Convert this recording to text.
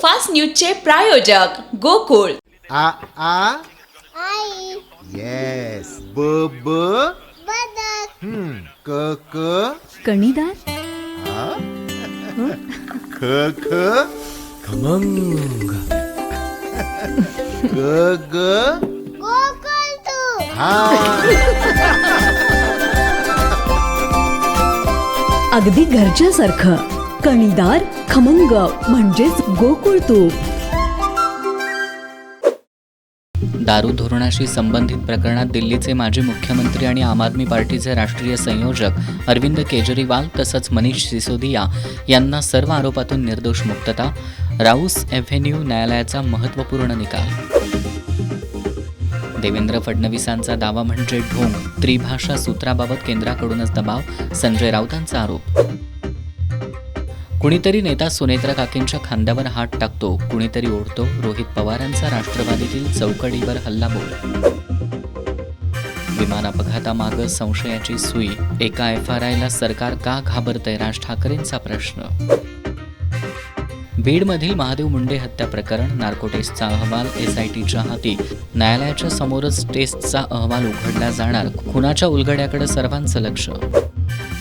Superfast न्यूजचे प्रायोजक गोकुळ. आ आ आई yes ब ब बदक क क कणीदार, ख ख खमंग. ग ग गोकुळ तू हा. अगदी घरच्यासारखं. कणीदार, खमंग म्हणजेच गोकुळ तूप. दारू धोरणाशी संबंधित प्रकरणात दिल्लीचे माजी मुख्यमंत्री आणि आम आदमी पार्टीचे राष्ट्रीय संयोजक अरविंद केजरीवाल तसंच मनीष सिसोदिया यांना सर्व आरोपातून निर्दोष मुक्तता. राऊस एव्हेन्यू न्यायालयाचा महत्त्वपूर्ण निकाल. देवेंद्र फडणवीसांचा दावा म्हणजे ढोंग. त्रिभाषा सूत्राबाबत केंद्राकडूनच दबाव. संजय राऊतांचा आरोप. कुणीतरी नेता सुनेत्रा काकींच्या खांद्यावर हात टाकतो, कुणीतरी ओढतो. रोहित पवारांचा राष्ट्रवादीतील चौकडीवर हल्लाबोल. विमान अपघातामागं संशयाची सुई. एका FRIला सरकार का घाबरतंय, राज ठाकरेंचा प्रश्न. बीडमधील महादेव मुंडे हत्या प्रकरण. नार्को टेस्टचा अहवाल SITच्या हाती. न्यायालयाच्या समोरच टेस्टचा अहवाल उघडला जाणार. खुनाच्या उलगड्याकडे सर्वांचं लक्ष.